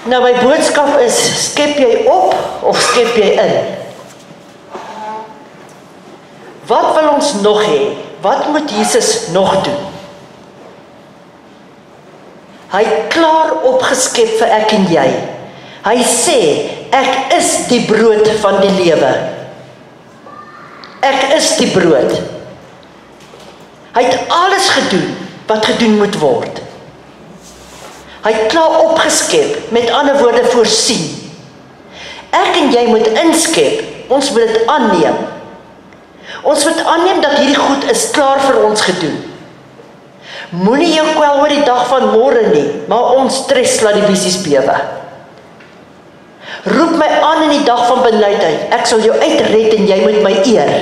Nou my boodskap is, skep jy op of skep jy in? Wat wil ons nog hê? Wat moet Jesus nog doen? Hy het klaar opgeskep vir ek en jy. Hy sê, ek is die brood van die lewe. Ek is die brood. Hy het alles gedoen wat gedoen moet word. Hy het klaar opgeskep, met ander woorde voorsien. Ek en jy moet inskep, ons moet dit aanneem. Ons moet aanneem dat hierdie goed is klaar vir ons gedoen. Moenie jou kwel oor die dag van môre nie, maar ons stres laat die besies bewe. Roep my aan in die dag van benoudheid, ek sal jou uitred en jy moet my eer.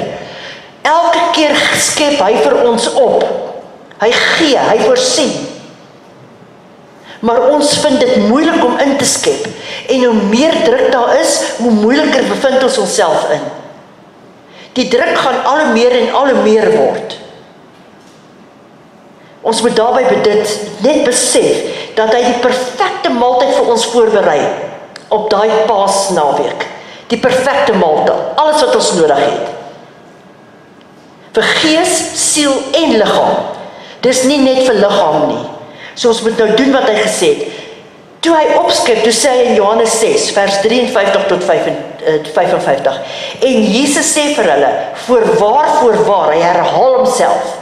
Elke keer skep hy vir ons op. Hy gee, hy voorsien. Maar ons vind dit moeilik om in te skep. En hoe meer druk daar is, hoe moeiliker bevind ons onsself in. Die druk gaan al hoe meer word. Ons moet daarby net besef, dat hy die perfecte maaltyd vir ons voorberei, op daai Paasnaweek. Die perfecte maaltyd, alles wat ons nodig het. Vir gees, siel en liggaam. Dis nie net vir liggaam nie. So ons moet nou doen wat hy gesê het. Toe hy opskep, toe sê hy in Johannes 6, vers 53 tot 55. En Jesus sê vir hulle, voorwaar, hy herhaal homself.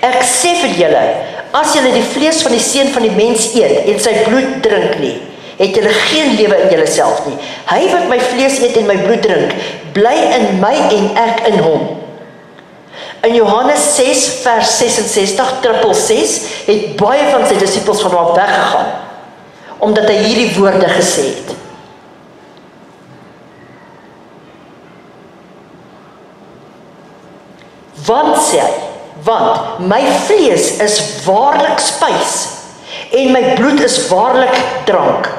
Ek sê vir julle, as julle die vlees van die seun van die mens eet en sy bloed drink nie, het julle geen lewe in julle self nie. Hy wat my vlees eet en my bloed drink, bly in my en ek in hom. In Johannes 6 vers 66, 666, het baie van sy disippels van hom weggegaan, omdat hy hierdie woorde gesê het. Want sê hy, want my vlees is waarlik spys, en my bloed is waarlik drank.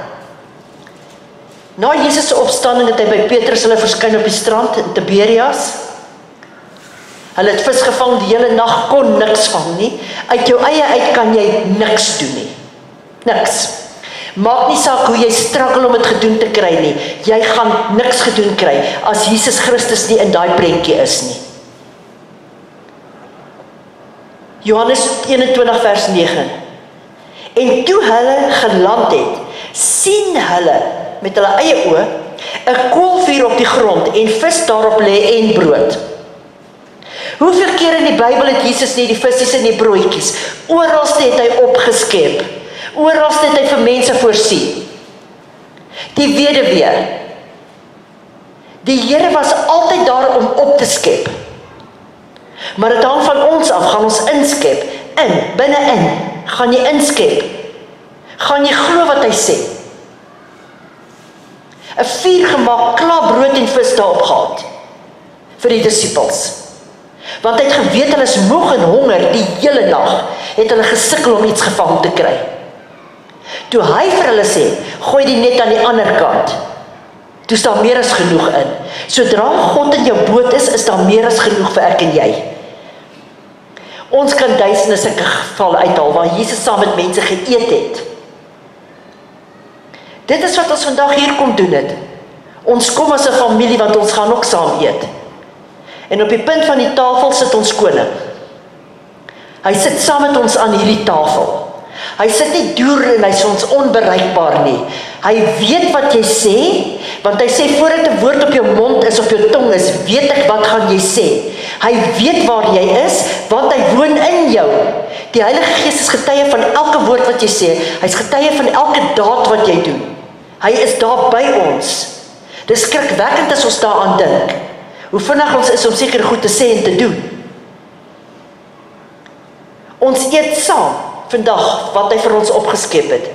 Na Jesus se opstanding het hy by Petrus hulle verskyn op die strand in Tiberias. Hulle het vis gevang die hele nag, kon niks vang nie. Uit jou eie uit kan jy niks doen nie. Niks. Maak nie saak hoe jy struggle om dit gedoen te kry nie. Jy gaan niks gedoen kry, as Jesus Christus nie in daai prentjie is nie. Johannes 21 vers 9. En toe hulle geland het, sien hulle met hulle eie oë 'n koolvuur op die grond en vis daarop lê en brood. Hoeveel keer in die Bybel het Jesus nie die visies en die broodjies? Oralste het hy opgeskep. Oralste het hy vir mense voorsien. Die weduwee. Die Here was altyd daar om op te skep. Maar dit hang van ons af, gaan ons inskep. Binne-in, gaan jy inskep. Gaan jy glo wat hy sê. 'n vuur gemaak, klaar brood en vis daarop gehad. Vir die disippels. Want hy het geweet, hulle is moeg en honger, die hele nag, het hulle gesukkel om iets gevang te kry. Toe hy vir hulle sê, gooi die net aan die ander kant, toe is daar meer as genoeg in. Sodra God in jou boot is daar meer as genoeg vir ek en jy. Ons kan duisende sulke gevalle uithaal, waar Jesus saam met mense geëet het. Dit is wat ons vandag hier kom doen het. Ons kom as 'n familie, want ons gaan ook saam eet. En op die punt van die tafel sit ons koning. Hy sit saam met ons aan hierdie tafel. Hy sit nie deur en hy is ons onbereikbaar nie. Hy weet wat jy sê, want hy sê voordat 'n woord op jou mond is, op jou tong is, weet ek wat gaan jy sê. Hy weet waar jy is, want hy woon in jou. Die Heilige Gees is getuie van elke woord wat jy sê. Hy is getuie van elke daad wat jy doen. Hy is daar by ons. Dis skrikwekkend as ons daaraan dink. Hoe vinnig ons is om seker goed te sê en te doen. Ons eet saam vandag wat hy vir ons opgeskep het.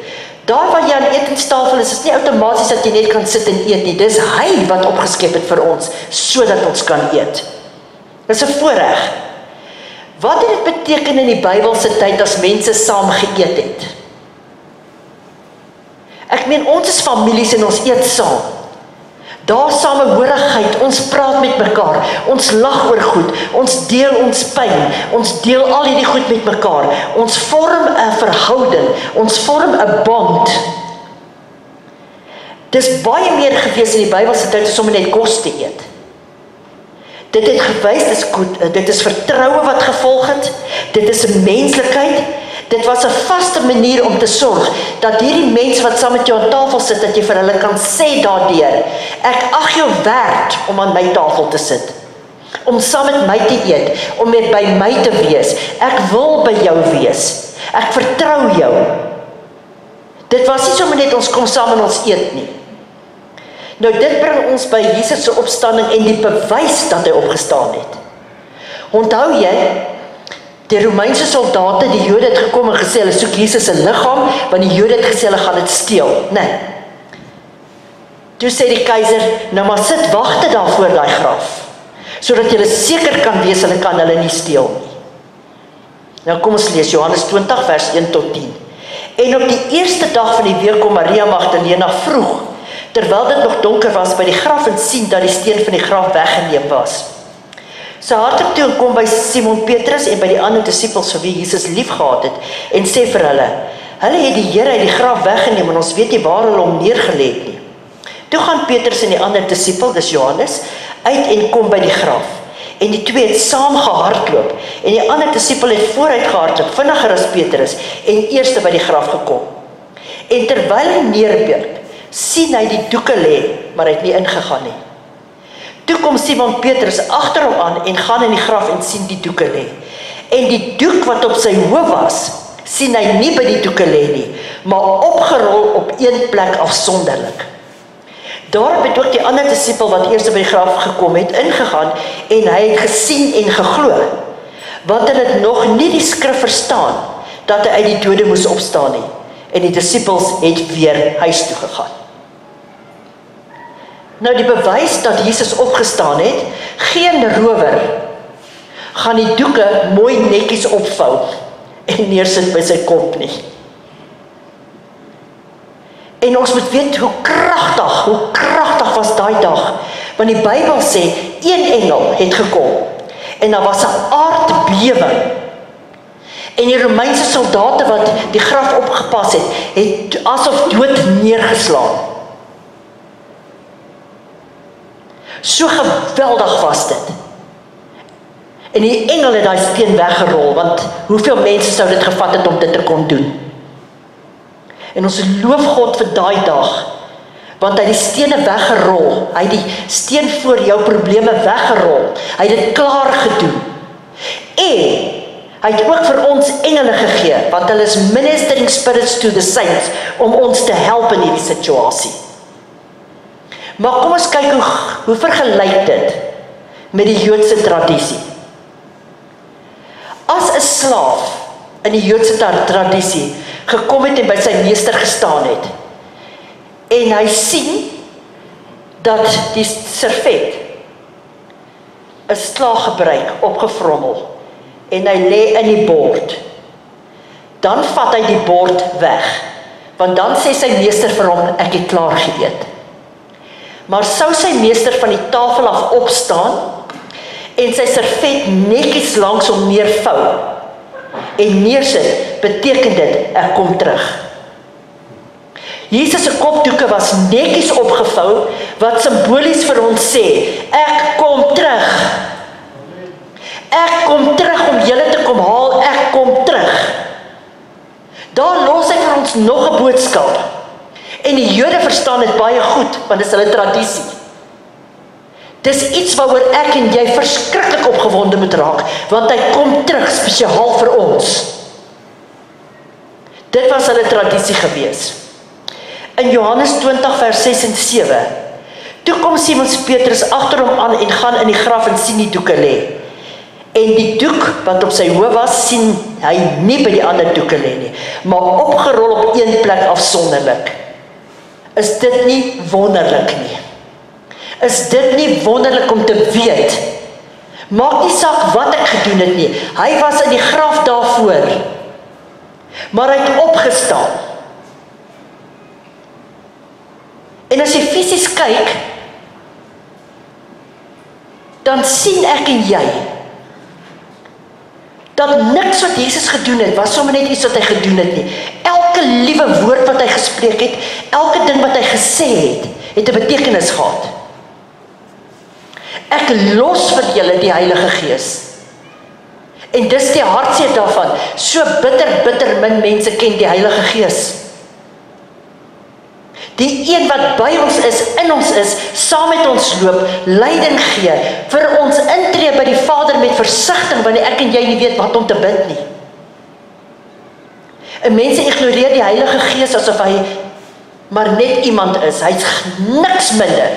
Daar waar jy aan etenstafel is nie outomaties dat jy net kan sit en eet nie. Dis hy wat opgeskep het vir ons, sodat ons kan eet. Dis 'n voorreg. Wat het dit beteken in die Bybelse tyd as mense saam geëet het? Ek meen, ons is families en ons eet saam. Daar samehorigheid, ons praat met mekaar, ons lag oor goed, ons deel ons pyn, ons deel al hierdie goed met mekaar, ons vorm 'n verhouding, ons vorm 'n bond. Dis baie meer gewees in die Bybelse tyd as om net kos te eet. Dit het gewys, dit is vertroue wat gevolg het, dit is 'n menslikheid, dit was 'n vaste manier om te sorg, dat hierdie mense wat saam met jou aan tafel sit, dat jy vir hulle kan sê daardeur, ek ag jou werd om aan my tafel te sit, om saam met my te eet, om met by my te wees, ek wil by jou wees, ek vertrou jou. Dit was nie sommer net ons kom saam en ons eet nie. Nou dit bring ons by Jesus se opstanding en die bewys dat hy opgestaan het. Onthou jy, die Romeinse soldate, die Jode het gekom en gesê, hulle soek Jesus se liggaam, want die Jode het gesê, hulle gaan dit steel. Nee. Toe sê die keiser, nou maar sit wagte daar voor daai graf, sodat julle seker kan wees, hulle kan hulle nie steel nie. Nou kom ons lees Johannes 20 vers 1 tot 10. En op die eerste dag van die week kom Maria Magdalena vroeg, terwyl dit nog donker was, by die graf en sien dat die steen van die graf weggeneem was. Sy hardloop toe en kom by Simon Petrus en by die ander disippels vir wie Jesus lief gehad het, en sê vir hulle het die Here uit die graf weggeneem en ons weet nie waar hulle hom neergelê het nie. Toe gaan Petrus en die ander disipel, dis Johannes, uit en kom by die graf. En die twee het saam gehardloop, en die ander disipel het vooruit gehardloop, vinniger as Petrus, en eerste by die graf gekom. En terwyl hy neerbuig, sien hy die doeke lê, maar hy het nie ingegaan nie. Toe kom Simon Petrus agter hom aan en gaan in die graf en sien die doeke lê. En die doek wat op sy hoof was, sien hy nie by die doeke lê nie, maar opgerol op een plek afsonderlik. Daarop het ook die ander disipel wat eers by die graf gekom het, ingegaan en hy het gesien en geglo, want hulle het nog nie die skrif verstaan, dat hy uit die dode moes opstaan nie. En die disipels het weer huis toe gegaan. Nou die bewys dat Jesus opgestaan het, geen rower gaan die doeke mooi netjies opvou en neersit by sy kop nie. En ons moet weet hoe kragtig was daai dag, want die Bybel sê, een engel het gekom, en daar was 'n aardbewing, en die Romeinse soldate wat die graf opgepas het asof dood neergeslaan. So geweldig was dit. En die engel het daai steen weggerol, want hoeveel mense sou dit gevat het om dit te kon doen? En ons loof God vir daai dag, want hy het die stene weggerol, hy het die steen voor jou probleme weggerol, hy het dit klaar gedoen. En hy het ook vir ons engele gegee, want hulle is ministering spirits to the saints, om ons te help in hierdie situasie. Maar kom ons kyk hoe vergelyk dit met die Joodse tradisie. As 'n slaaf in die Joodse tradisie gekom het en by sy meester gestaan het, en hy sien dat die servet 'n slaag gebruik, opgevrommel, en hy lê in die bord, dan vat hy die bord weg, want dan sê sy meester vir hom, ek het klaar geëet. Maar sou sy meester van die tafel af opstaan, en sy servet netjies langs hom neervou, en neersit, beteken dit, ek kom terug. Jesus se kopdoeke was netjies opgevou, wat simbolies vir ons sê, ek kom terug. Ek kom terug om julle te kom haal, ek kom terug. Daar los hy vir ons nog 'n boodskap. En die Jode verstaan dit baie goed, want dit is hulle tradisie. Dis iets waaroor ek en jy verskriklik opgewonde moet raak, want hy kom terug spesiaal vir ons. Dit was hulle tradisie gewees. In Johannes 20 vers 6 en 7, toe kom Simon Petrus agter hom aan en gaan in die graf en sien die doeke lê. En die doek wat op sy hoof was, sien hy nie by die ander doeke lê nie, maar opgerol op een plek afsonderlik. Is dit nie wonderlik nie? Is dit nie wonderlik om te weet? Maak nie saak wat ek gedoen het nie. Hy was in die graf daarvoor, maar hy het opgestaan. En as jy fisies kyk, dan sien ek en jy, dat niks wat Jesus gedoen het, was sommer net iets wat hy gedoen het nie. Elke elke liewe woord wat hy gespreek het, elke ding wat hy gesê het 'n betekenis gehad. Ek los vir julle die Heilige Gees. En dis die hartseer daarvan. So bitter min mense ken die Heilige Gees. Die een wat by ons is, in ons is, saam met ons loop, leiding gee, vir ons intree by die Vader met versigtiging, wanneer ek en jy nie weet wat om te bid nie. En mense ignoreer die Heilige Gees asof hy maar net iemand is. Hy's niks minder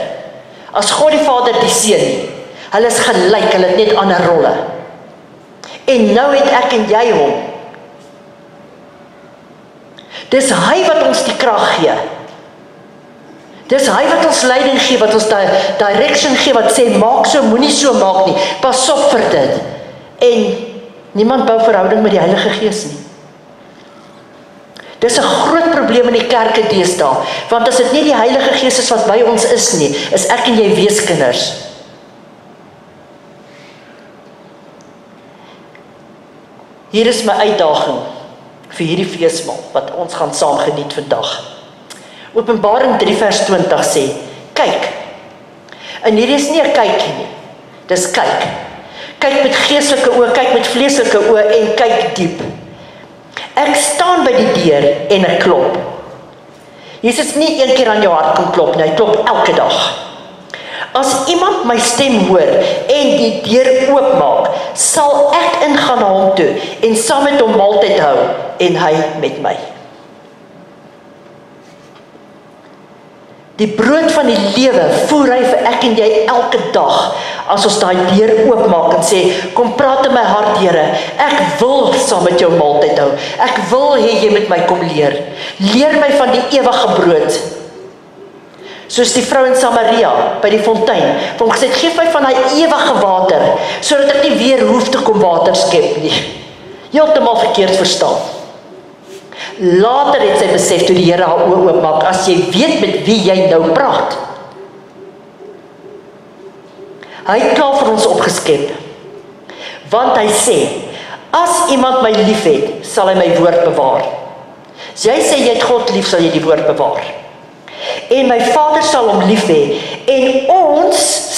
as God die Vader die Seun nie. Hulle is gelyk, hulle het net ander rolle. En nou het ek en jy hom. Dis hy wat ons die krag gee. Dis hy wat ons leiding gee, wat ons direction gee, wat sê, maak so, moenie so maak nie, pas op vir dit. En niemand bou verhouding met die Heilige Gees nie. Dis 'n groot probleem in die kerke deesdae, want as dit nie die Heilige Gees is wat by ons is nie, is ek en jy weeskinders. Hier is my uitdaging vir hierdie feesmaal, wat ons gaan saam geniet vandag. Openbaring 3 vers 20 sê, kyk, en hier is nie 'n kykie nie, dis kyk. Kyk met geestelike oë, kyk met vleeslike oë en kyk diep. Ek staan by die deur en ek klop. Jesus nie een keer aan jou hart kom klop nie, hy klop elke dag. As iemand my stem hoor en die deur oopmaak, sal ek ingaan na hom toe en saam met hom maaltyd hou en hy met my. Die brood van die lewe voer hy vir ek en jy elke dag, as ons daai deur oopmaak en sê, kom praat in my hart, Here, ek wil saam met jou maaltyd hou, ek wil hê jy met my kom leer my van die ewige brood, soos die vrou in Samaria, by die fontein, vir hom gesê, geef my van daai ewige water, sodat ek nie weer hoef te kom water skep nie, heeltemal verkeerd verstaan. Later het sy besef, toe die Here haar oë oopmaak, as jy weet met wie jy nou praat. Hy het klaar vir ons opgeskep, want hy sê, as iemand my lief het, sal hy my woord bewaar. As jy sê jy het God lief, sal jy die woord bewaar. En my Vader sal hom lief hê, en ons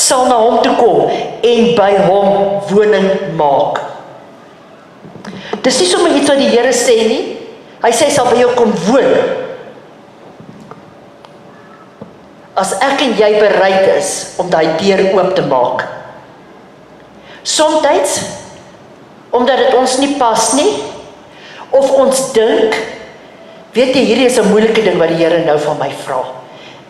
sal na hom toe kom, en by hom woning maak. Dis nie sommer iets wat die Here sê nie, hy sê, sal by jou kom woon. As ek en jy bereid is om daai deur oop te maak. Somtyds, omdat dit ons nie pas nie, of ons dink, weet jy, hierdie is 'n moeilike ding wat die Here nou van my vra.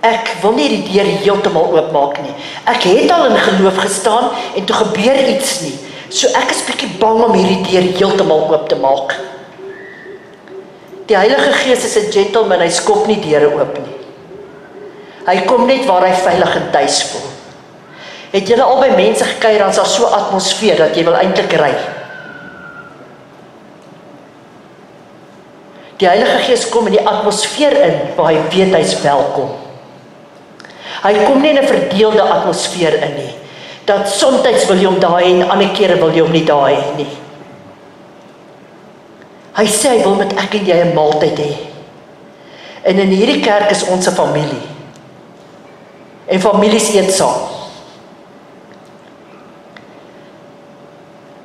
Ek wil nie die deur heeltemal oopmaak nie. Ek het al in geloof gestaan, en toe gebeur iets nie. So ek is bietjie bang om hierdie deur heeltemal oop te maak. Die Heilige Gees is 'n gentleman, hy skop nie deure oop nie. Hy kom net waar hy veilig en tuis voel. Het julle al by mense gekuier, dan is daar so 'n atmosfeer, dat jy wil eintlik ry. Die Heilige Gees kom in die atmosfeer in, waar hy weet hy's welkom. Hy kom nie in 'n verdeelde atmosfeer in nie, dat soms wil jy hom daar hê, en ander kere wil jy hom nie daar hê nie. Hy sê, hy wil met ek en jy 'n maaltyd hê. En in hierdie kerk is ons 'n familie. En families eet saam.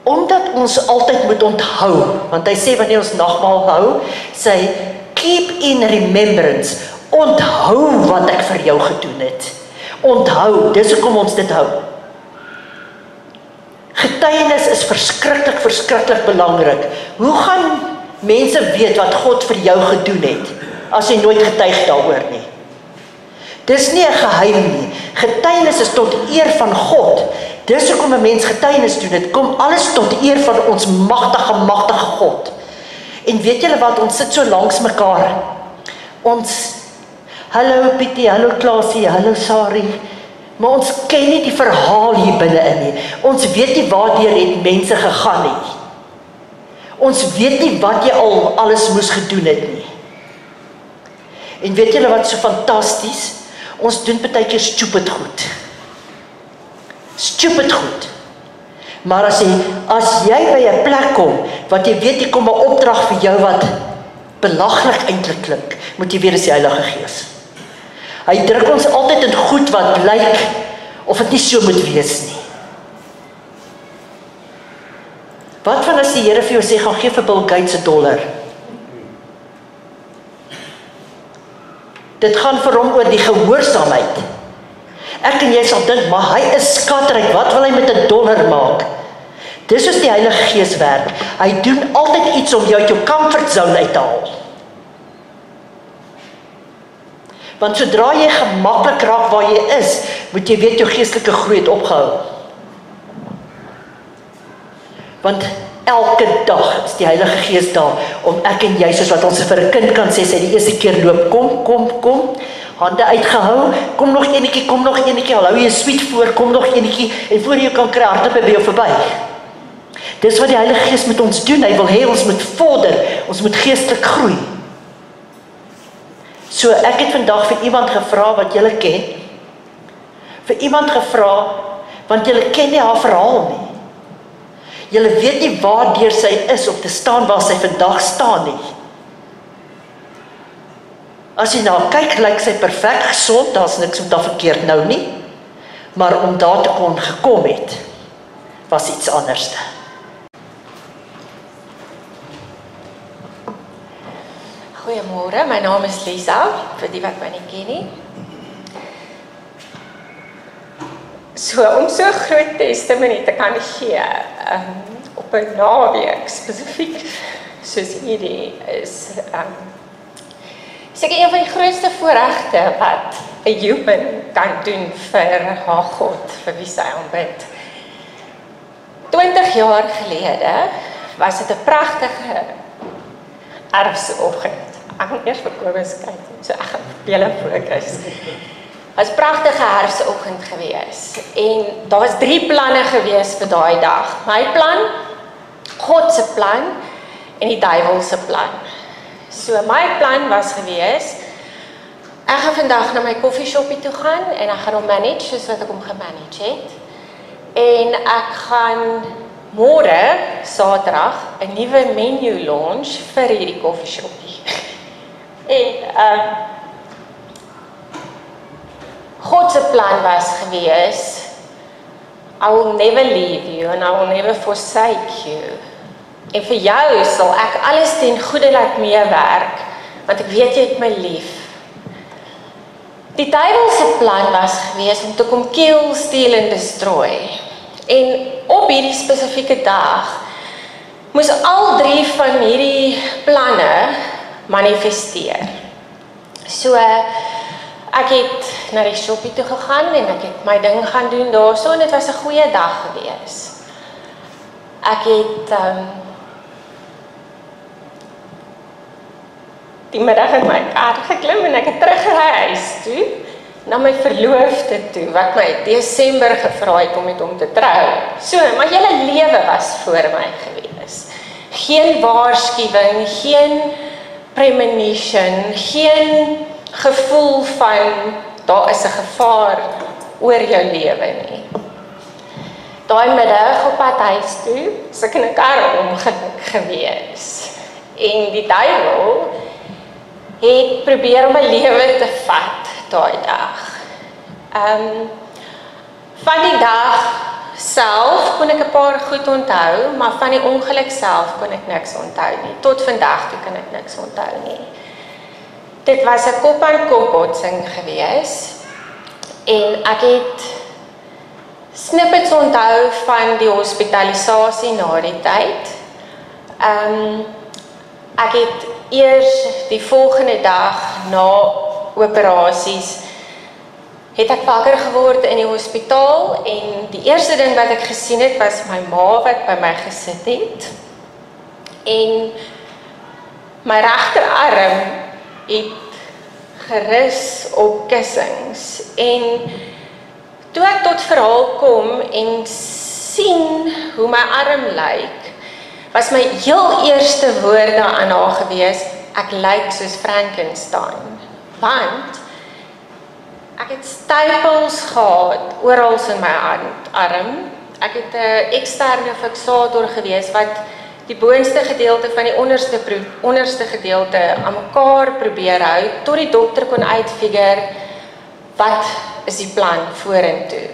Omdat ons altyd moet onthou, want hy sê, wanneer ons nagmaal hou, sê hy, keep in remembrance, onthou wat ek vir jou gedoen het. Onthou, dis hoekom ons dit hou. Getuienis is verskriklik belangrik. Hoe gaan mense weet wat God vir jou gedoen het, as jy nooit getuig daaroor nie? Dis nie 'n geheim nie. Getuienis is tot eer van God. Dis hoekom 'n mens getuienis doen. Dit kom alles tot eer van ons magtige God. En weet julle wat, ons sit so langs mekaar. Ons, hallo Pietie, hallo Klaasie, hallo Sari, maar ons ken nie die verhaal hier binne-in nie. Ons weet nie waardeur het mense gegaan nie. Ons weet nie wat jy al alles moes gedoen het nie. En weet julle wat so fantasties? Ons doen partykeer stupid goed. Stupid goed. Maar as jy by 'n plek kom, wat jy weet, jy kom 'n opdrag vir jou wat belaglik eintlik klink, motiveer is die Heilige Gees. Hy druk ons altyd in goed wat lyk of dit nie so moet wees nie. Wat van as die Here vir jou sê, gaan gee vir Bill Gates $1? Dit gaan vir hom oor die gehoorsaamheid. Ek en jy sal dink, maar hy is skatryk, wat wil hy met $1 maak? Dis soos die Heilige Gees werk. Hy doen altyd iets om jou uit jou comfortzone uit te haal. Want sodra jy gemaklik raak waar jy is, moet jy weet jou geestelike groei het opgehou. Want elke dag is die Heilige Gees daar om ek en jy, soos wat ons vir 'n kind kan sê, sy die eerste keer loop, kom, hande uitgehou, kom nog enetjie, hou jy 'n sweet voor, kom nog enetjie, en voor jy kan kry, hardloop by jou verby. Dis wat die Heilige Gees met ons doen, hy wil hê ons moet vorder, ons moet geestelik groei. So ek het vandag vir iemand gevra wat julle ken, want julle ken nie haar verhaal nie. Julle weet nie waardeur sy is om te staan waar sy vandag staan nie. As jy nou kyk, lyk sy perfek gesond, daar's niks met haar verkeerd nou nie, maar om daar te kon gekom het, was iets anderste. Goeiemôre, my naam is Lisa, vir die wat my nie ken nie. So, om so 'n groot testimonie te kan gee, op 'n naweek spesifiek, soos hierdie, is seker een van die grootste voorregte wat 'n human kan doen vir haar God, vir wie sy aanbid. 20 jaar gelede was dit 'n pragtige erfseoggend. Ek moet eers vir Kobus kyk, so ek gaan vir julle fokus. Het was 'n pragtige herfseoggend gewees en daar was 3 planne gewees vir daai dag. My plan, God se plan en die duiwel se plan. So my plan was gewees, ek gaan vandag na my koffieshoppie toe gaan en ek gaan hom manage soos wat ek hom gemanage het. En ek gaan môre, Saterdag, 'n nuwe menu launch vir hierdie koffieshoppie. En God se plan was gewees, I will never leave you and I will never forsake you. En vir jou sal ek alles ten goeie laat meewerk, want ek weet jy het my lief. Die duiwel se plan was gewees om te kom kill, steal en destroy. En op hierdie spesifieke dag moes al 3 van hierdie planne manifesteer. So ek het na die shoppie toe gegaan en ek het my ding gaan doen daarso en dit was 'n goeie dag gewees. Ek het die middag in my kar geklim en ek het teruggery huis toe na my verloofde toe wat my Desember gevra het om met hom te trou. So, my hele lewe was voor my gewees. Geen waarskuwing, geen premonition, geen gevoel van daar is 'n gevaar oor jou lewe nie. Daai middag op pad huis toe, is ek in 'n karongeluk gewees. En die duiwel het probeer om my lewe te vat daai dag. Van die dag self kon ek 'n paar goed onthou, maar van die ongeluk self kon ek niks onthou nie. Tot vandag toe kan ek niks onthou nie. Dit was 'n kop-aan-kop botsing gewees en ek het snippets onthou van die hospitalisasie na die tyd. Ek het eers die volgende dag na operasies het ek wakker geword in die hospitaal en die eerste ding wat ek gesien het was my ma wat by my gesit het en my regterarm het gerus op kussings en toe ek tot verhaal kom en sien hoe my arm lyk, was my heel eerste woorde aan haar gewees, ek lyk soos Frankenstein, want ek het stapels gehad oral in my arm, ek het 'n eksterne fiksator gewees wat die boonste gedeelte van die onderste gedeelte aan mekaar probeer hou, tot die dokter kon uitfigure, wat is die plan vorentoe.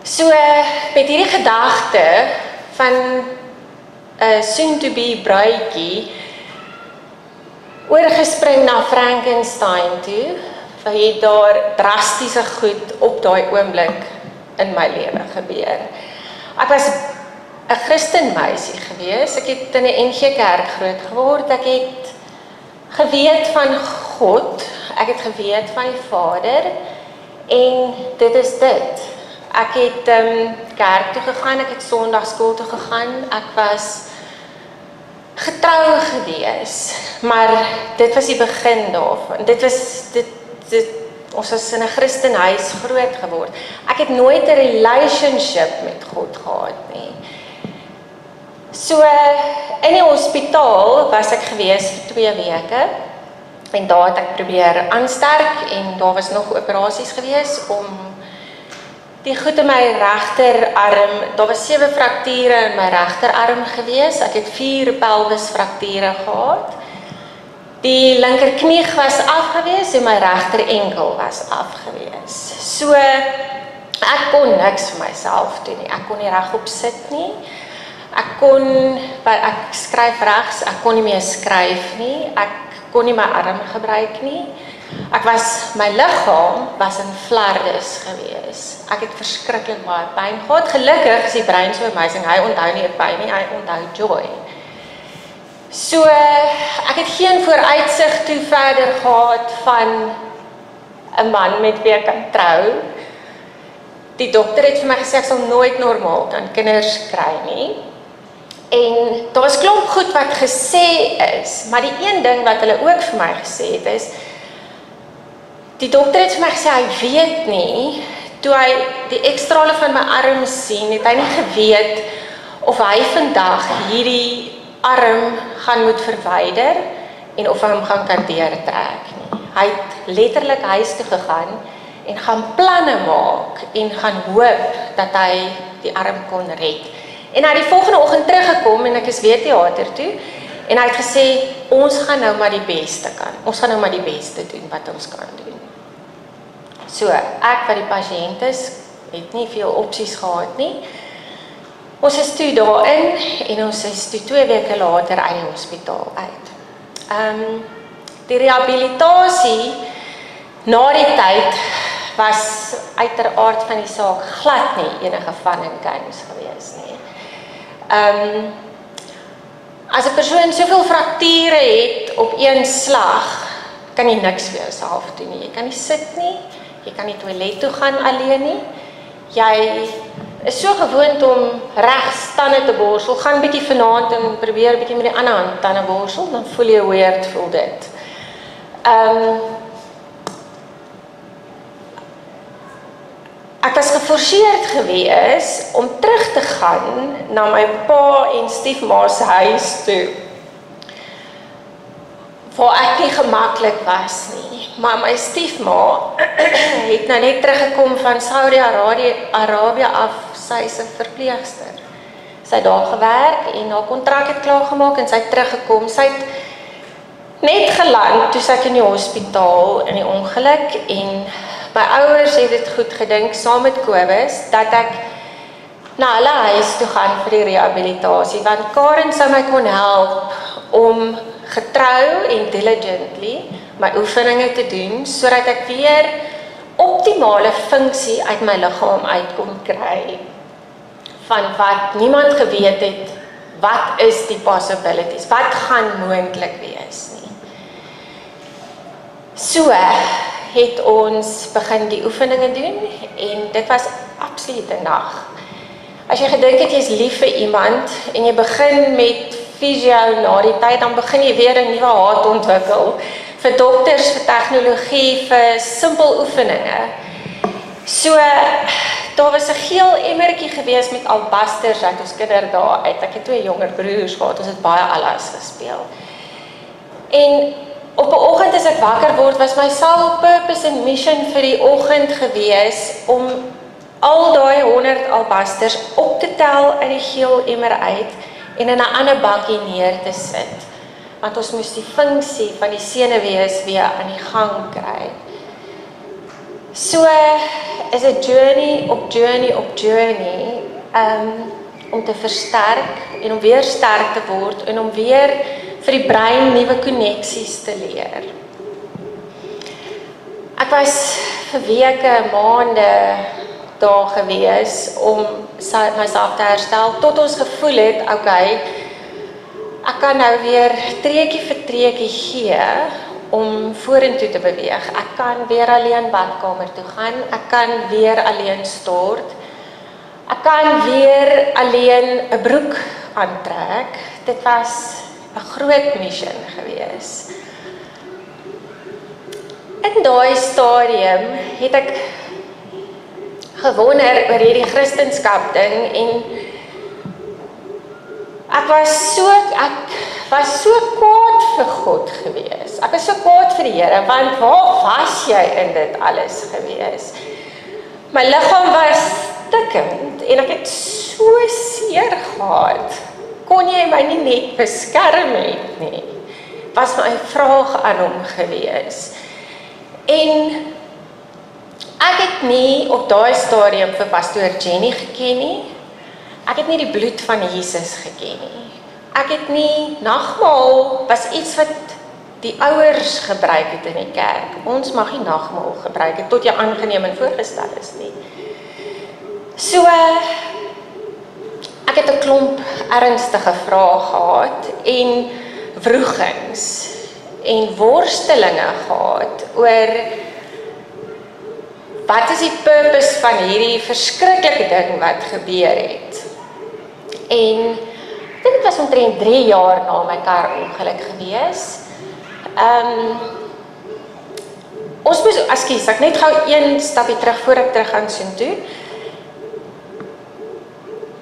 So, met hierdie gedagte van 'n soon-to-be bruidjie, oorgespring na Frankenstein toe, het daar drastiese goed op daai oomblik in my lewe gebeur. Ek was 'n Christenmeisie gewees, ek het in 'n NG Kerk groot geword, ek het geweet van God, ek het geweet van die Vader, en dit is dit. Ek het kerk toe gegaan, ek het Sondagskool toe gegaan, ek was getrou gewees, maar dit was die begin daarvan. Ons was in 'n Christenhuis groot geword. Ek het nooit 'n relationship met God gehad nie. So, in die hospitaal was ek gewees vir 2 weke, en daar het ek probeer aansterk, en daar was nog operasies gewees, om die goed in my regterarm, daar was 7 frakture in my regterarm gewees, ek het 4 pelvisfrakture gehad, die linkerknie was afgewees, en my regter enkel was afgewees. So, ek kon niks vir myself doen nie, ek kon nie regop sit nie, ek skryf regs, ek kon nie meer skryf nie, ek kon nie my arm gebruik nie, my liggaam was in flardes gewees. Ek het verskriklik baie pyn gehad. Gelukkig is die brein so amazing, hy onthou nie 'n pyn nie, hy onthou joy. So, ek het geen vooruitsig toe verder gehad van 'n man met wie ek kan trou. Die dokter het vir my gesê, ek sal nooit normaal kan kinders kry nie. En daar was klomp goed wat gesê is, maar die een ding wat hulle ook vir my gesê het is, die dokter het vir my gesê, hy weet nie, toe hy die ekstrale van my arm sien, het hy nie geweet of hy vandag hierdie arm gaan moet verwyder en of hy hom gaan kan deurtrek nie. Hy het letterlik huis toe gegaan en gaan planne maak en gaan hoop dat hy die arm kon red. En hy het die volgende oggend teruggekom en ek is weer teater toe en hy het gesê, ons gaan nou maar die beste kan. Ons gaan nou maar die beste doen wat ons kan doen. So, ek wat die pasiënt is, het nie veel opsies gehad nie. Ons is toe daarin en ons is toe 2 weke later uit die hospitaal uit. Die rehabilitasie na die tyd was uiteraard van die saak glad nie enige fun and games gewees nie. As 'n persoon soveel frakture het op een slag, kan jy niks vir jouself doen nie. Jy kan nie sit nie, jy kan nie toilet toe gaan alleen nie. Jy is so gewoond om regs tande te borsel, gaan bietjie vanaand en probeer bietjie met die ander hand tande borsel, dan voel jy weird, voel dit. Ek was geforseerd gewees om terug te gaan na my pa en stiefma se huis toe, waar ek nie gemaklik was nie. Maar my stiefma het nou net teruggekom van Saudi-Arabië af, sy is 'n verpleegster. Sy het daar gewerk en haar kontrak het klaargemaak en sy het teruggekom. Sy het net geland toe sy in die hospitaal in die ongeluk en my ouers het dit goed gedink saam met Kobus dat ek na hulle huis toe gaan vir die rehabilitasie, want Karen sou my kon help om getrou en diligently my oefeninge te doen, sodat ek weer optimale funksie uit my liggaam uit kon kry, van wat niemand geweet het, wat is die possibilities, wat gaan moontlik wees nie. So het ons begin die oefeninge doen, en dit was absoluut 'n nag. As jy gedink het jy is lief vir iemand, en jy begin met fisio na die tyd, dan begin jy weer 'n nuwe haat ontwikkel, vir dokters, vir tegnologie, vir simpel oefeninge. So, daar was 'n geel emmertjie gewees met albasters uit ons kinderdae uit. Ek het 2 jonger broers gehad, ons het baie alles gespeel. En op 'n oggend as ek wakker word, was my sole purpose en mission vir die oggend gewees om al daai 100 albasters op te tel uit die geel emmer uit en in 'n ander bakkie neer te sit. Want ons moes die funksie van die senuwees weer aan die gang kry. So is 'n journey op journey op journey om te versterk en om weer sterk te word en om weer vir die brein nuwe koneksies te leer. Ek was vir weke, maande daar gewees om myself te herstel tot ons gevoel het, okay, ek kan nou weer treetjie vir treetjie gee om vorentoe te beweeg. Ek kan weer alleen badkamer toe gaan, ek kan weer alleen stort, ek kan weer alleen 'n broek aantrek. Dit was 'n groot mission gewees. In daai stadium het ek gewonder oor hierdie Christendom ding en ek was so kwaad vir God gewees. Ek was so kwaad vir die Here, want waar was jy in dit alles gewees? My liggaam was stikkend en ek het so seer gehad. Kon jy my nie net beskerm het nie? Was my vraag aan hom gewees. En ek het nie op daai stadium vir pastoor Jenny geken nie. Ek het nie die bloed van Jesus geken nie. Ek het nie, nagmaal was iets wat die ouers gebruik het in die kerk. Ons mag nie nagmaal gebruik het tot jy aangeneem en voorgestel is nie. So, ek het 'n klomp ernstige vrae gehad en wrogings en worstelinge gehad oor wat is die purpose van hierdie verskriklike ding wat gebeur het. En ek dink dit was omtrent 3 jaar na my karongeluk gewees. Ons moes, ekskuus, ek net gou een stapie terug voor ek terug gaan soontoe.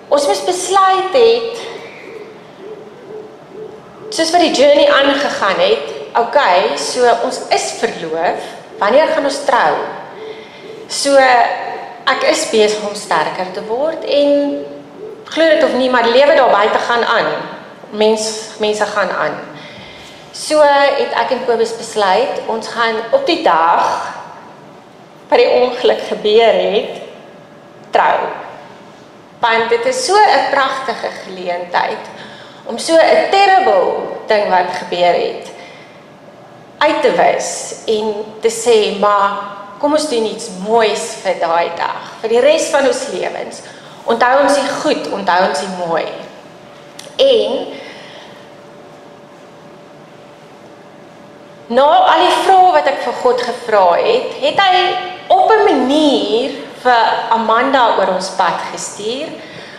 Ons moes besluit het, soos wat die journey aangegaan het, okay, so ons is verloof, wanneer gaan ons trou? So, ek is besig om sterker te word en glo dit of nie, maar die lewe daar buite gaan aan. Mense gaan aan. So het ek en Kobus besluit, ons gaan op die dag wat die ongeluk gebeur het, trou. Want dit is so 'n pragtige geleentheid om so 'n terrible ding wat gebeur het uit te wys en te sê, maar kom ons doen iets moois vir daai dag, vir die res van ons lewens. Onthou ons die goed, onthou ons die mooi. En na al die vrae wat ek vir God gevra het, het hy op 'n manier vir Amanda oor ons pad gestuur,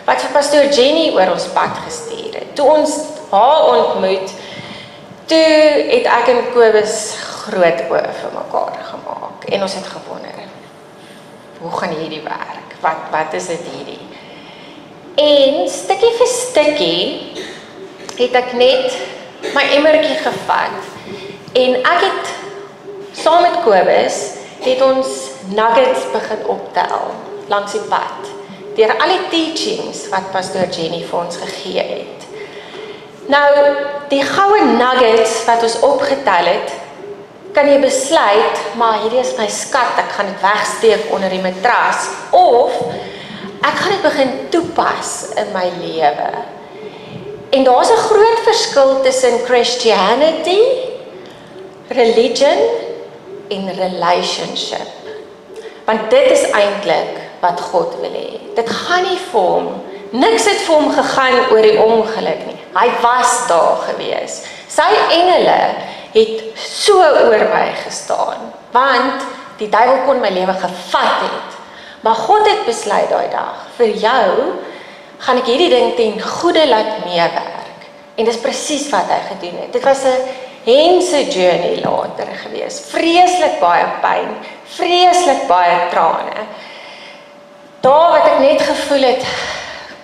wat vir pastoor Jenny oor ons pad gestuur het. Toe ons haar ontmoet, toe het ek en Kobus groot oë vir mekaar gemaak en ons het gewonder, hoe gaan hierdie werk? Wat is dit hierdie? En stukkie vir stukkie het ek net my emmertjie gevat en ek het saam met Kobus het ons nuggets begin optel langs die pad deur al die teachings wat pastoor Jenny vir ons gegee het. Nou, die goue nuggets wat ons opgetel het, kan jy besluit, maar hierdie is my skat, ek gaan dit wegsteek onder die matras, of ek gaan dit begin toepas in my lewe. En daar's 'n groot verskil tussen Christianity, religion en relationship. Want dit is eintlik wat God wil hê. Dit gaan nie vir hom, niks het vir hom gegaan oor die ongeluk nie. Hy was daar gewees. Sy engele het so oor my gestaan, want die duiwel kon my lewe gevat het. Maar God het besluit daai dag, vir jou gaan ek hierdie ding ten goeie laat meewerk. En dis presies wat hy gedoen het. Dit was 'n hense journey later gewees. Vreeslik baie pyn, vreeslik baie trane. Daar wat ek net gevoel het,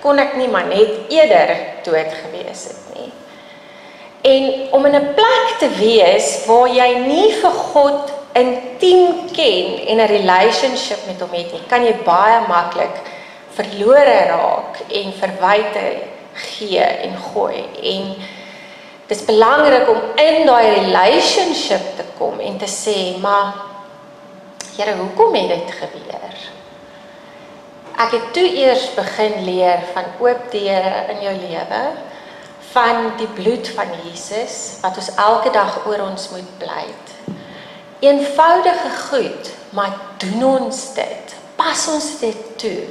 kon ek nie maar net eerder dood gewees het nie. En om in 'n plek te wees waar jy nie vir God intiem ken en 'n relationship met hom het nie, kan jy baie maklik verlore raak en verwyte gee en gooi. En dit is belangrik om in daai relationship te kom en te sê, maar Here, hoekom het dit gebeur? Ek het toe eers begin leer van oop deure in jou lewe, van die bloed van Jesus, wat ons elke dag oor ons moet pleit. Eenvoudige goed, maar doen ons dit? Pas ons dit toe?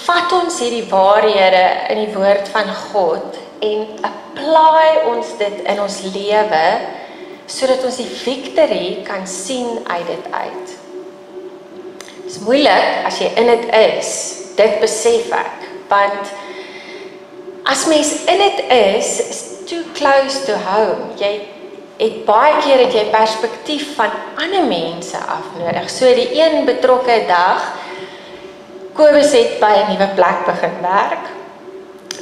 Vat ons hierdie waarhede in die woord van God en apply ons dit in ons lewe, sodat ons die victory kan sien uit dit uit. Dit is moeilik as jy in dit is, dit besef ek, want as mens in dit is too close to home. Jy het baie keer het jy perspektief van ander mense af nodig. So die een betrokke dag, Kobus het by 'n nuwe plek begin werk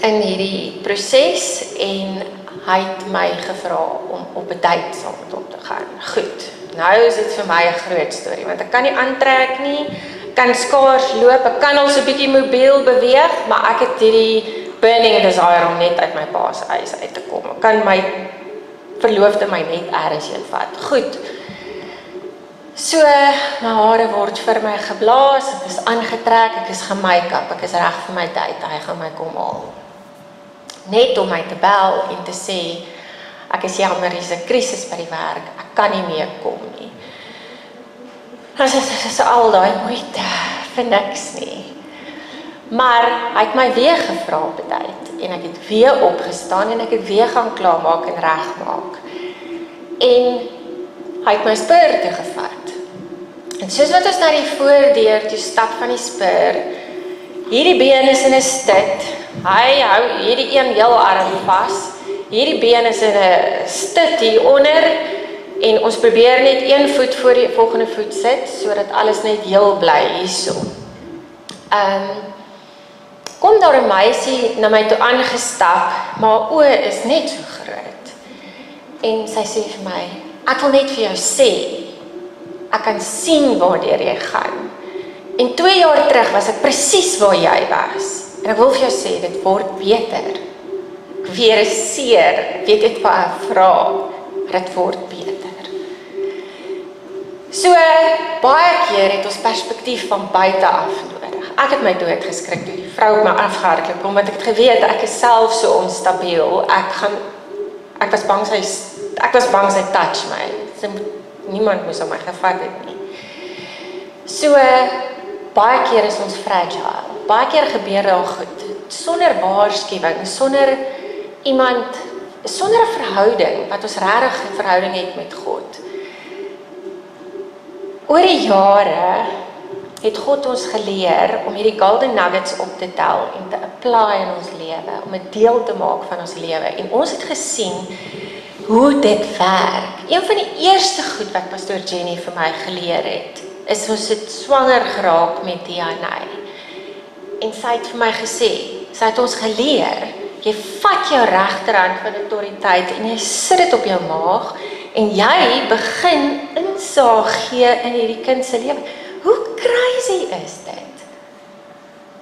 in hierdie proses en hy het my gevra om op 'n date saam met hom te gaan. Goed, nou is dit vir my 'n groot storie, want ek kan nie aantrek nie, kan skaars loop, ek kan al so 'n bietjie mobiel beweeg, maar ek het hierdie burning desire om net uit my pa se huis uit te kom. Ek kan my verloofde my net eers heen vat. Goed. So, my hare word vir my geblaas, ek is aangetrek, ek is gemake-up, ek is reg vir my date, hy gaan my kom haal. Net om my te bel en te sê, ek is jammer, hier is 'n krisis by die werk, ek kan nie meer kom nie. Dit is al daai moeite vir niks nie. Maar hy het my weer gevra op 'n date en ek het weer opgestaan en ek het weer gaan klaarmaak en regmaak. En hy het my spur toe gevat. En soos wat ons na die voordeur toe stap van die spur, hierdie been is in 'n stit. Hy hou hierdie een heel arm vas. Hierdie been is in 'n stit hier onder en ons probeer net een voet voor die volgende voet sit sodat alles net heel bly hierso. Kom daar 'n meisie na my toe aangestap, maar haar oë is net so groot. En sy sê vir my, ek wil net vir jou sê, ek kan sien waardeur jy gaan. En 2 jaar terug was ek presies waar jy was. En ek wil vir jou sê, dit word beter. Ek verifiseer, weet dit wat ek vra, dit word beter. So, baie keer het ons perspektief van buite af nodig. Ek het my dood geskrik toe die vrou my afgehardloop, omdat ek het geweet, ek is self so onstabiel, ek was bang sy touch my, niemand moes op my gevat het nie. So, baie keer is ons fragile, baie keer gebeur daar goed, sonder waarskuwing, sonder iemand, sonder 'n verhouding, wat ons regtig 'n verhouding het met God. Oor die jare het God ons geleer om hierdie golden nuggets op te tel en te apply in ons lewe, om 'n deel te maak van ons lewe. En ons het gesien hoe dit werk. Een van die eerste goed wat Pastor Jenny vir my geleer het, is ons het swanger geraak met DNA. En sy het vir my gesê, sy het ons geleer, jy vat jou regterhand van autoriteit en jy sit dit op jou maag en jy begin insaag gee in hierdie kind se lewe. Hoe crazy is dit?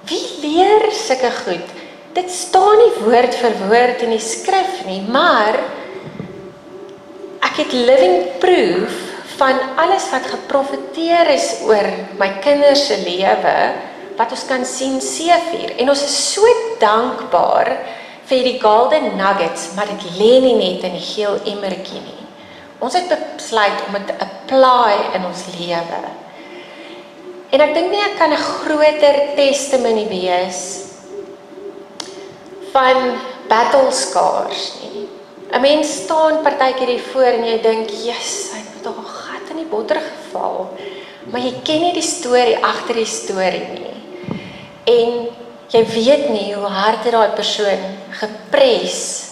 Wie leer sulke goed? Dit staan nie woord vir woord in die skrif nie, maar ek het living proof van alles wat geprofeteer is oor my kinders se lewe, wat ons kan sien seëvier. En ons is so dankbaar vir die golden nuggets, maar dit lê nie net in die geel emmertjie nie. Ons het besluit om dit te apply in ons lewe. En ek dink nie ek kan 'n groter testimony wees van battle scars nie. 'n Mens staan partykeer hier voor en jy dink, "Jesus, hy het al 'n gat in die botter geval." Maar jy ken nie die storie agter die storie nie. En jy weet nie hoe hard het daai persoon gepres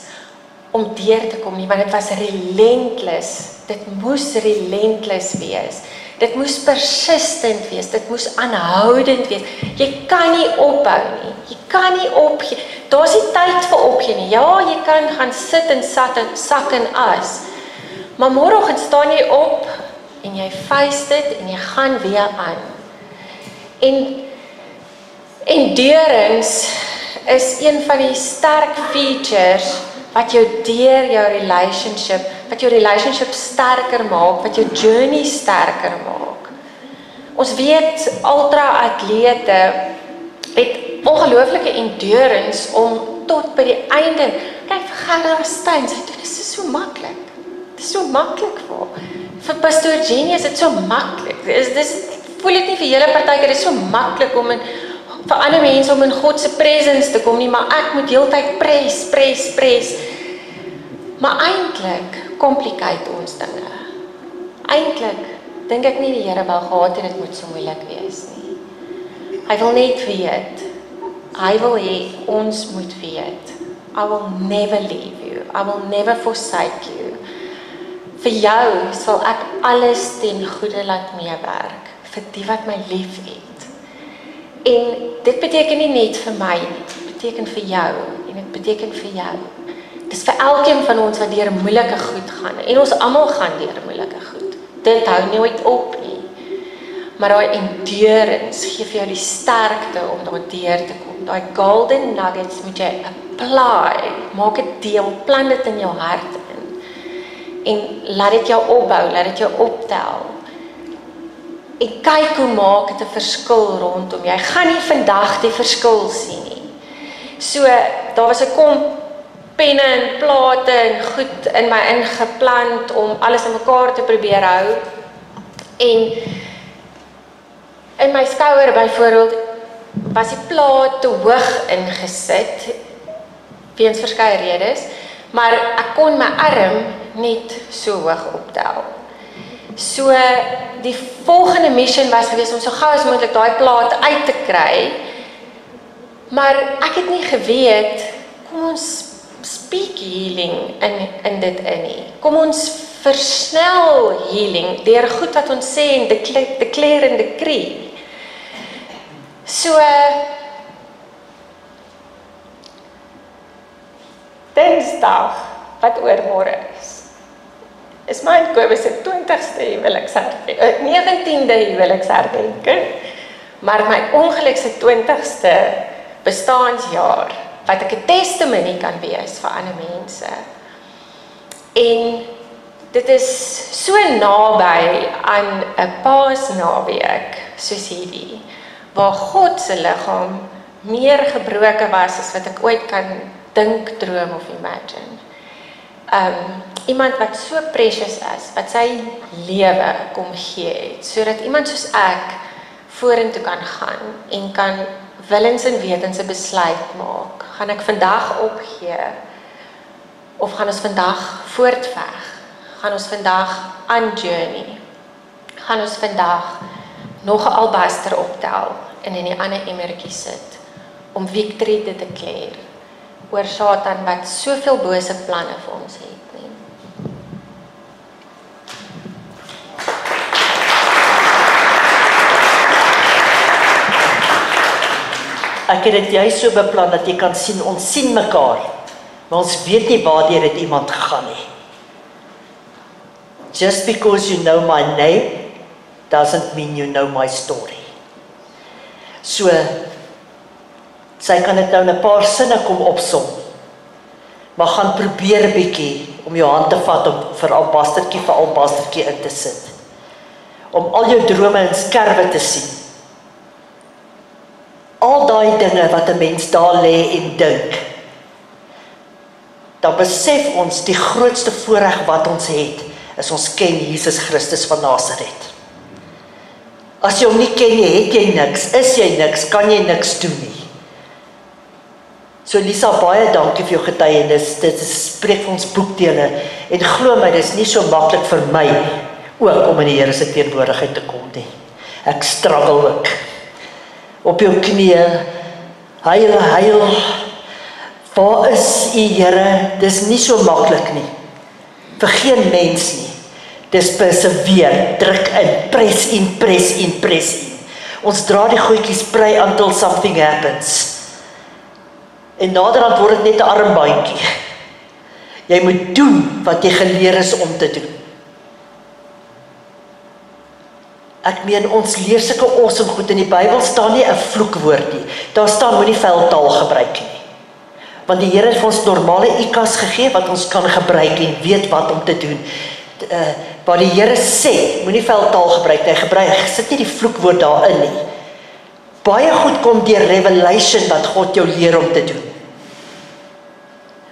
om deur te kom nie, want dit was relentless. Dit moes relentless wees. Dit moes persistent wees, dit moes aanhoudend wees. Jy kan nie ophou nie. Jy kan nie opgee. Daar's nie tyd vir opgee nie. Ja, jy kan gaan sit en sak en as. Maar môreoggend staan jy op en jy face dit en jy gaan weer aan. En endurance is een van die sterk features wat jou deur jou relationship sterker maak, wat jou journey sterker maak. Ons weet ultra-atlete het ongelooflike endurance om tot by die einde, kyk vir Gerda Steyn, sy doen, dit is so maklik. Dit is so maklik vir Pastoor Jenny is dit so maklik. Voel dit nie vir julle partykeer, dit is so maklik om vir ander mense om in God se presence te kom nie, maar ek moet heeltyd pres. Maar eintlik complicate ons dinge. Eintlik dink ek nie die Here wou gehad het dit moet so moeilik wees nie. Hy wil net weet. Hy wil hê ons moet weet. I will never leave you. I will never forsake you. Vir jou sal ek alles ten goeie laat meewerk, vir die wat my lief het. En dit beteken nie net vir my, dit beteken vir jou, en dit beteken vir jou. Dis vir elkeen van ons wat deur moeilike goed gaan, en ons almal gaan deur moeilike goed. Dit hou nooit op nie. Maar daai endurance gee vir jou die sterkte om daar deur te kom. Daai golden nuggets moet jy apply, maak dit deel, plant dit in jou hart in. En laat dit jou opbou, laat dit jou optel. En kyk hoe maak dit 'n verskil rondom jou. Jy gaan nie vandag die verskil sien nie. So, daar was 'n klomp penne en plate en goed in my ingeplant om alles in mekaar te probeer hou. En in my skouer byvoorbeeld was die plaat te hoog ingesit weens verskeie redes, maar ek kon my arm net so hoog optel. So die volgende mission was gewees om so gou as moontlik daai plaat uit te kry. Maar ek het nie geweet kom ons speak healing in dit in nie. Kom ons versnel healing deur goed wat ons sê en declare en decree. So Dinsdag wat oormôre is my en Kobus se 20ste huweliksherdenking, 19de huweliksherdenking, maar my ongeluk se 20ste bestaanjaar, wat ek 'n testimonie kan wees vir ander mense. En dit is so naby aan 'n Paasnaweek soos hierdie, waar God se liggaam meer gebroken was as wat ek ooit kan dink, droom of imagine. Iemand wat so precious is, wat sy lewe kom gee het, sodat iemand soos ek vorentoe kan gaan en kan willens en wetens 'n besluit maak. Gaan ek vandag opgee of gaan ons vandag voortveg? Gaan ons vandag aan journey? Gaan ons vandag nog 'n albaster optel en in die ander emmertjie sit om victory te declare oor Satan wat soveel bose planne vir ons het nie. Ek het dit juist so beplan dat jy kan sien, ons sien mekaar, maar ons weet nie waardeur het iemand gegaan nie. Just because you know my name doesn't mean you know my story. So, sy kan dit nou in 'n paar sinne kom opsom, maar gaan probeer 'n bietjie om jou hand te vat om vir albastertjie in te sit. Om al jou drome en skerwe te sien. Al daai dinge wat 'n mens daar lê en dink, dan besef ons die grootste voorreg wat ons het, is ons ken Jesus Christus van Nasaret. As jy hom nie ken nie, het jy niks, is jy niks, kan jy niks doen nie. So Lisa, baie dankie vir jou getuienis, dit spreek vir ons boekdele, en glo my, dit is nie so maklik vir my, ook om in die Here se teenwoordigheid te kom nie. Ek struggle ook. Op jou knieë, huil, waar is U Here? Dis nie so maklik nie, vir geen mens nie. Dis perseveer, druk in, press in. Ons dra die goedjies prei until something happens. En naderhand word dit net 'n armbandjie. Jy moet doen wat jy geleer is om te doen. Ek meen, ons leer sulke awesome goed in die Bybel staan nie 'n vloekwoord nie. Daar staan moenie vuil taal gebruik nie. Want die Here het vir ons normale IQ's gegee wat ons kan gebruik en weet wat om te doen. Waar die Here sê, moenie veldtaal gebruik, hy sit nie die vloekwoord daarin nie. Baie goed kom deur revelation wat God jou leer om te doen.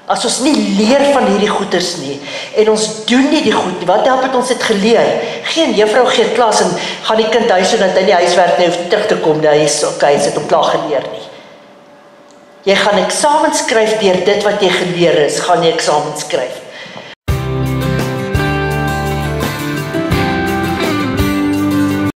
As ons nie leer van hierdie goeders nie, en ons doen nie die goed nie, wat help het ons het geleer? Geen juffrou gee klas en gaan die kind huis, sodat hy nie huiswerk nie hoef terug te kom, hy is okay, hy het hom klaar geleer nie. Jy gaan eksamen skryf deur dit wat jy geleer is, gaan jy eksamen skryf.